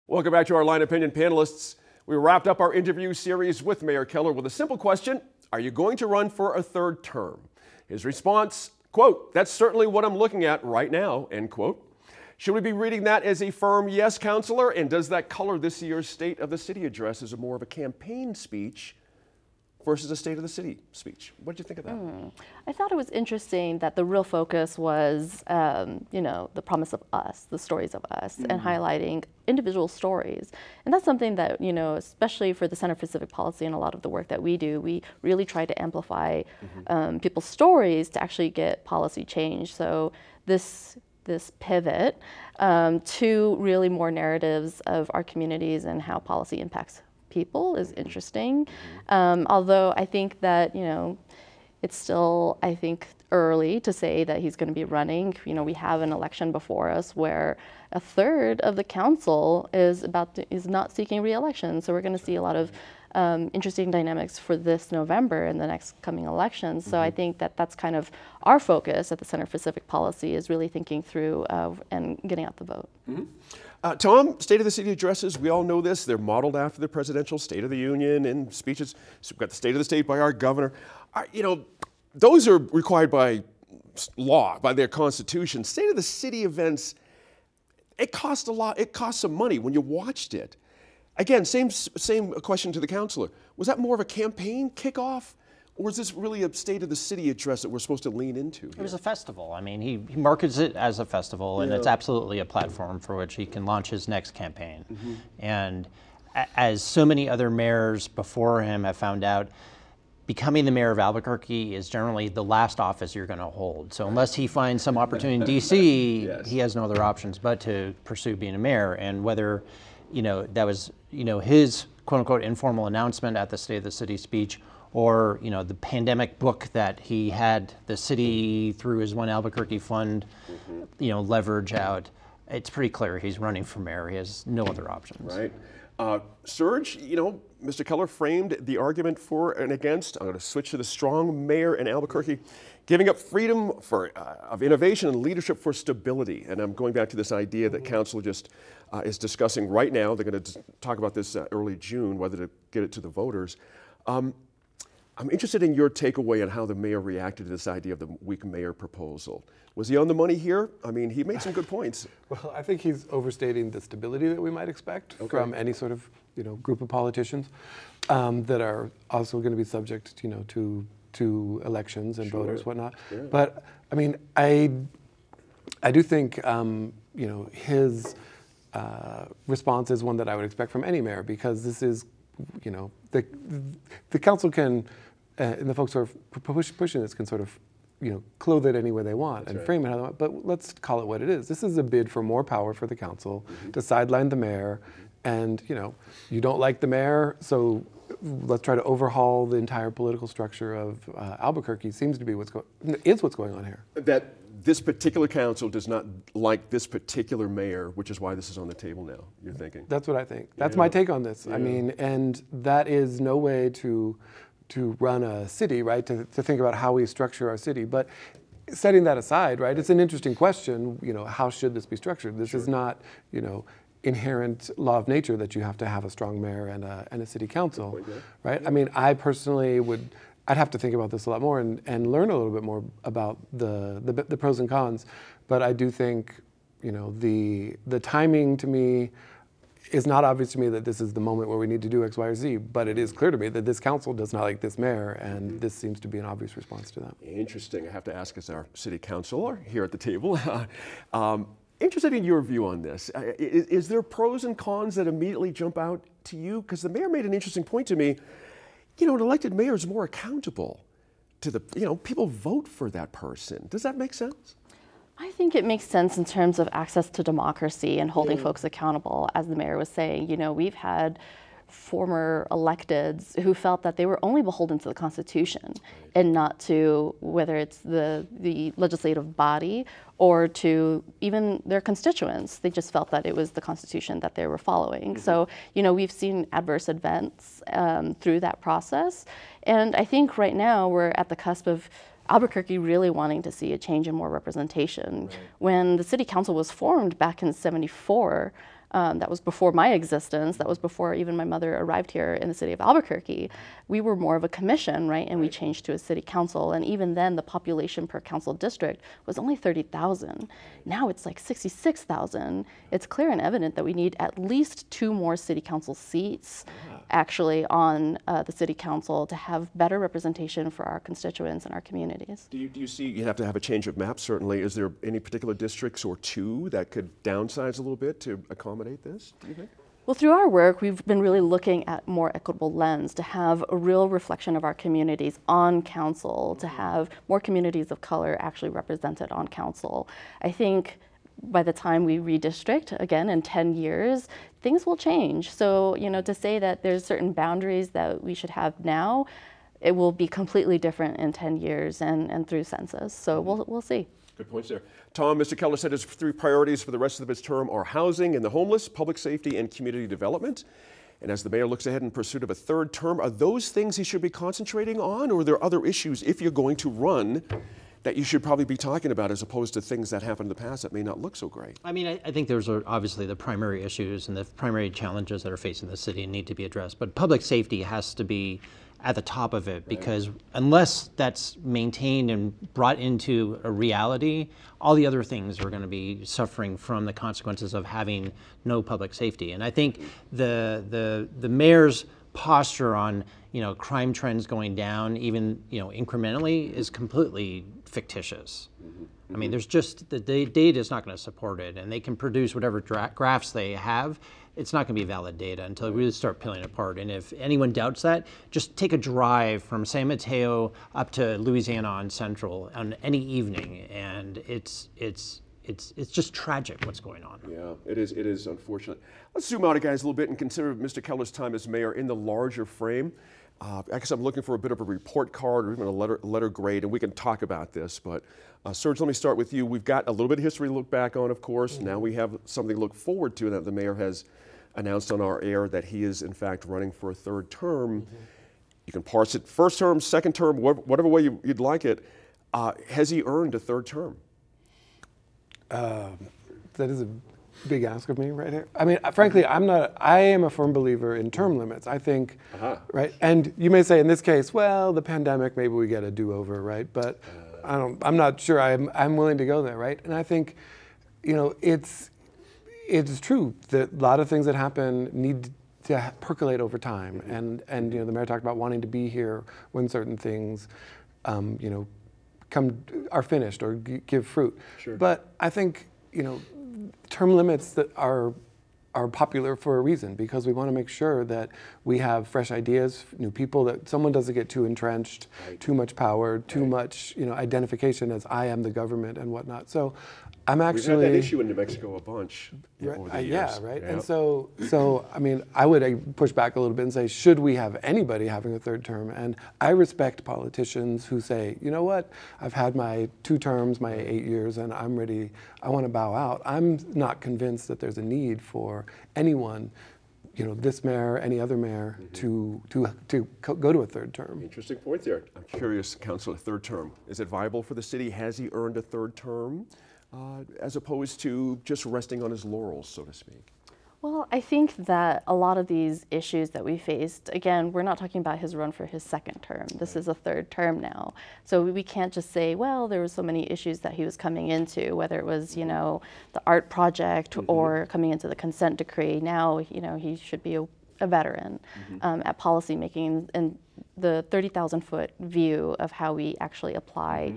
Welcome back to our Line Opinion panelists. We wrapped up our interview series with Mayor Keller with a simple question: are you going to run for a third term? His response, quote, "That's certainly what I'm looking at right now," end quote. Should we be reading that as a firm yes, Councilor? And does that color this year's State of the City address as more of a campaign speech versus a State of the City speech? What did you think of that? I thought it was interesting that the real focus was, the promise of us, the stories of us, and highlighting individual stories. And that's something that, especially for the Center for Civic Policy and a lot of the work that we do, we really try to amplify people's stories to actually get policy change. So this pivot to really more narratives of our communities and how policy impacts people is interesting. Although I think that, it's still, I think, early to say that he's going to be running. We have an election before us where a third of the council is not seeking re-election. So we're going to see a lot of interesting dynamics for this November and the next coming elections. So I think that that's kind of our focus at the Center for Civic Policy, is really thinking through and getting out the vote. Tom, State of the City addresses, we all know this. They're modeled after the presidential State of the Union and speeches. So we've got the State of the State by our governor. Those are required by law, by their constitution. State of the City events, it cost a lot. It cost some money when you watched it. Again, same question to the councilor. Was that more of a campaign kickoff, or is this really a State of the City address that we're supposed to lean into here? It was a festival. I mean, he markets it as a festival, and it's absolutely a platform for which he can launch his next campaign. And as so many other mayors before him have found out, becoming the mayor of Albuquerque is generally the last office you're going to hold. So unless he finds some opportunity in D.C., he has no other options but to pursue being a mayor. And whether, that was, his quote-unquote informal announcement at the State of the City speech, or the pandemic book that he had the city through his One Albuquerque Fund, leverage out. It's pretty clear he's running for mayor. He has no other options. Right. Serge, Mr. Keller framed the argument for and against. I'm going to switch to the strong mayor in Albuquerque, giving up freedom of innovation and leadership for stability. And I'm going back to this idea that council just is discussing right now. They're going to talk about this early June, whether to get it to the voters. I'm interested in your takeaway on how the mayor reacted to this idea of the weak mayor proposal. Was he on the money here? I mean, he made some good points. Well, I think he's overstating the stability that we might expect from any sort of group of politicians that are also going to be subject to elections and voters, whatnot. Yeah. But I mean, I do think his response is one that I would expect from any mayor, because this is the council can and the folks who are pushing this can sort of clothe it any way they want and frame it how they want. But let's call it what it is. This is a bid for more power for the council to sideline the mayor. And you don't like the mayor, so let's try to overhaul the entire political structure of Albuquerque. Seems to be what's going on here. That this particular council does not like this particular mayor, which is why this is on the table now, you're thinking? That's what I think. That's my take on this. I mean, and that is no way to run a city, right? To think about how we structure our city. But setting that aside, right? It's an interesting question. How should this be structured? This is not, inherent law of nature that you have to have a strong mayor and a city council, right? I mean, I personally I'd have to think about this a lot more and learn a little bit more about the pros and cons. But I do think, the timing to me is not obvious to me that this is the moment where we need to do X, Y, or Z, but it is clear to me that this council does not like this mayor, and this seems to be an obvious response to that. Interesting. I have to ask as our city councilor here at the table. Interested in your view on this. Is there pros and cons that immediately jump out to you? Because the mayor made an interesting point to me. An elected mayor is more accountable to the, people vote for that person. Does that make sense? I think it makes sense in terms of access to democracy and holding folks accountable. As the mayor was saying, we've had former electeds who felt that they were only beholden to the Constitution and not to whether it's the legislative body or to even their constituents. They just felt that it was the Constitution that they were following. So, we've seen adverse events through that process. And I think right now we're at the cusp of Albuquerque really wanting to see a change in more representation. When the city council was formed back in '74, that was before my existence, that was before even my mother arrived here in the city of Albuquerque, we were more of a commission, right? And we changed to a city council. And even then, the population per council district was only 30,000. Now it's like 66,000. It's clear and evident that we need at least 2 more city council seats actually on the city council to have better representation for our constituents and our communities. Do you see you have to have a change of map, certainly? Is there any particular districts or 2 that could downsize a little bit to accommodate this, do you think? Well, through our work, we've been really looking at more equitable lens to have a real reflection of our communities on council, to have more communities of color actually represented on council. I think by the time we redistrict, again, in 10 years, things will change. So, to say that there's certain boundaries that we should have now, it will be completely different in 10 years and through census. So we'll see. Good points there. Tom, Mr. Keller said his 3 priorities for the rest of his term are housing and the homeless, public safety, and community development. And as the mayor looks ahead in pursuit of a 3rd term, are those things he should be concentrating on, or are there other issues, if you're going to run, that you should probably be talking about as opposed to things that happened in the past that may not look so great? I mean, I think those are obviously the primary issues and the primary challenges that are facing the city and need to be addressed. But public safety has to be at the top of it, because unless that's maintained and brought into a reality, all the other things are going to be suffering from the consequences of having no public safety. And I think the mayor's posture on crime trends going down, even incrementally, is completely fictitious. I mean, there's just the data is not going to support it, and they can produce whatever graphs they have. It's not going to be valid data until we really start peeling it apart. And if anyone doubts that, just take a drive from San Mateo up to Louisiana on Central on any evening, and it's just tragic what's going on. Yeah, it is unfortunate. Let's zoom out, guys, a little bit and consider Mr. Keller's time as mayor in the larger frame. I guess I'm looking for a bit of a report card or even a letter grade, and we can talk about this. But Serge, let me start with you. We've got a little bit of history to look back on, of course. Now we have something to look forward to, that the mayor has announced on our air that he is, in fact, running for a 3rd term. You can parse it 1st term, 2nd term, whatever way you'd like it. Has he earned a 3rd term? That is a big ask of me right here. I mean, frankly, I am a firm believer in term limits. I think, right? And you may say in this case, well, the pandemic, maybe we get a do-over, right? But I'm not sure I'm willing to go there, right? And I think, it's true that a lot of things that happen need to percolate over time. And the mayor talked about wanting to be here when certain things, are finished or give fruit. Sure. But I think, term limits that are popular for a reason, because we want to make sure that we have fresh ideas, new people, that someone doesn't get too entrenched, too much power, too much identification as I am the government and whatnot. So I'm actually... We've had that issue in New Mexico a bunch over the years. Yeah, right. Yeah. And so I mean, I would push back a little bit and say, should we have anybody having a 3rd term? And I respect politicians who say, you know what, I've had my 2 terms, my 8 years, and I'm ready, I want to bow out. I'm not convinced that there's a need for anyone, this mayor, any other mayor, to go to a 3rd term. Interesting point there. I'm curious, Councilor, 3rd term. Is it viable for the city? Has he earned a 3rd term? As opposed to just resting on his laurels, so to speak? Well, I think that a lot of these issues that we faced, again, we're not talking about his run for his 2nd term. This is a 3rd term now. So we can't just say, well, there were so many issues that he was coming into, whether it was, the art project or coming into the consent decree. Now, he should be a veteran at policymaking and the 30,000-foot view of how we actually apply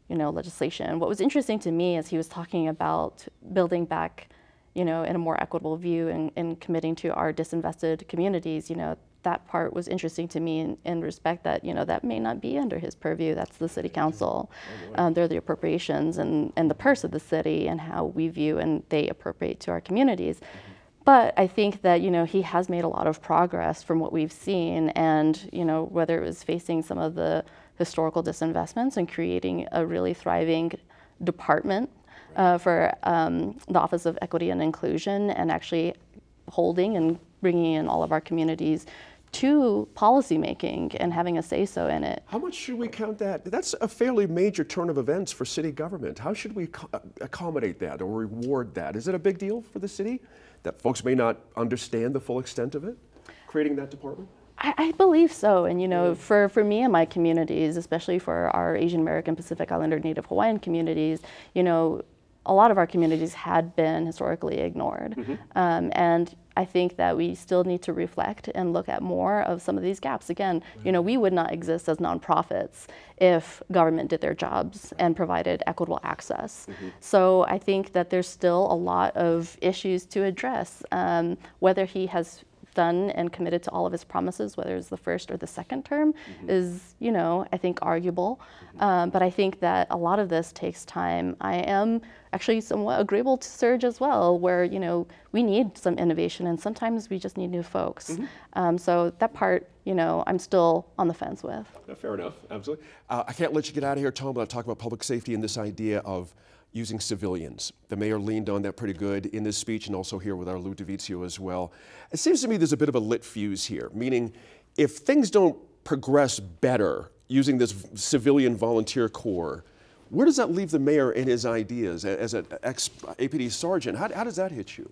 legislation. What was interesting to me is he was talking about building back, in a more equitable view and committing to our disinvested communities. That part was interesting to me in respect that, that may not be under his purview. That's the city council. They're the appropriations and the purse of the city and how we view and they appropriate to our communities. But I think that, he has made a lot of progress from what we've seen, and, whether it was facing some of the historical disinvestments and creating a really thriving department for the Office of Equity and Inclusion, and actually holding and bringing in all of our communities to policymaking and having a say-so in it. How much should we count that? That's a fairly major turn of events for city government. How should we accommodate that or reward that? Is it a big deal for the city that folks may not understand the full extent of it, creating that department? I believe so. And, you know, for me and my communities, especially for our Asian American, Pacific Islander, Native Hawaiian communities, you know, a lot of our communities had been historically ignored. And I think that we still need to reflect and look at more of some of these gaps. Again, you know, we would not exist as nonprofits if government did their jobs and provided equitable access. So I think that there's still a lot of issues to address. Whether he has done and committed to all of his promises, whether it's the first or the second term, is, you know, I think arguable. But I think that a lot of this takes time. I am actually somewhat agreeable to Serge as well, where, you know, we need some innovation and sometimes we just need new folks. So that part, you know, I'm still on the fence with. Yeah, fair enough, absolutely. I can't let you get out of here, Tom, without talking about public safety and this idea of using civilians. The mayor leaned on that pretty good in this speech and also here with our Lou DiVizio as well. It seems to me there's a bit of a lit fuse here, meaning if things don't progress better using this civilian volunteer corps, where does that leave the mayor and his ideas as an ex-APD sergeant? How does that hit you?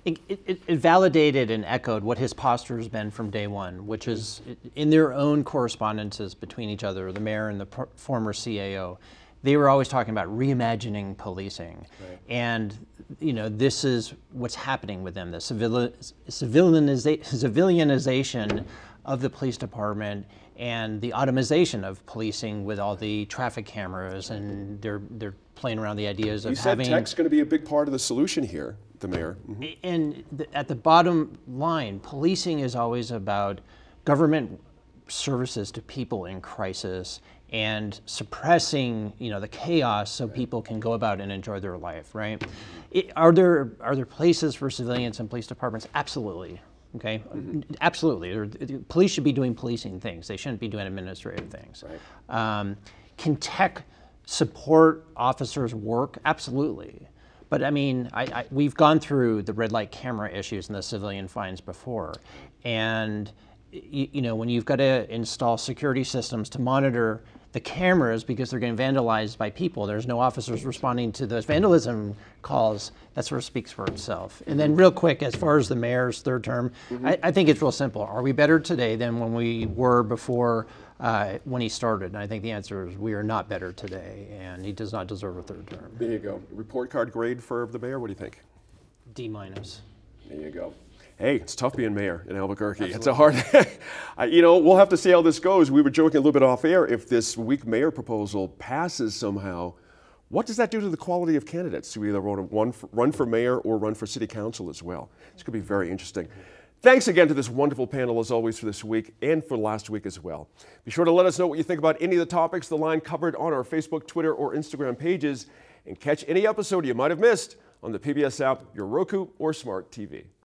It validated and echoed what his posture has been from day one, which is in their own correspondences between each other, the mayor and the former CAO. They were always talking about reimagining policing. And, you know, this is what's happening with them, the civilianization of the police department and the automation of policing with all the traffic cameras, and they're playing around the ideas of having... You said tech's going to be a big part of the solution here, the mayor. And at the bottom line, policing is always about government services to people in crisis and suppressing, you know, the chaos so people can go about and enjoy their life, right? Are there places for civilians in police departments? Absolutely, okay? Absolutely. Police should be doing policing things. They shouldn't be doing administrative things. Can tech support officers' work? Absolutely. But I mean, we've gone through the red light camera issues and the civilian fines before. And you know, when you've got to install security systems to monitor the cameras because they're getting vandalized by people, there's no officers responding to those vandalism calls, that sort of speaks for itself. And then real quick, as far as the mayor's third term, I think it's real simple. Are we better today than when we were before when he started? And I think the answer is we are not better today, and he does not deserve a third term. There you go. Report card grade for the mayor, what do you think? D-. There you go. Hey, it's tough being mayor in Albuquerque. Absolutely. It's a hard, you know, we'll have to see how this goes. We were joking a little bit off air. If this weak mayor proposal passes somehow, what does that do to the quality of candidates who either run for mayor or run for city council as well? It's going to be very interesting. Thanks again to this wonderful panel, as always, for this week and for last week as well. Be sure to let us know what you think about any of the topics the line covered on our Facebook, Twitter, or Instagram pages, and catch any episode you might have missed on the PBS app, your Roku, or Smart TV.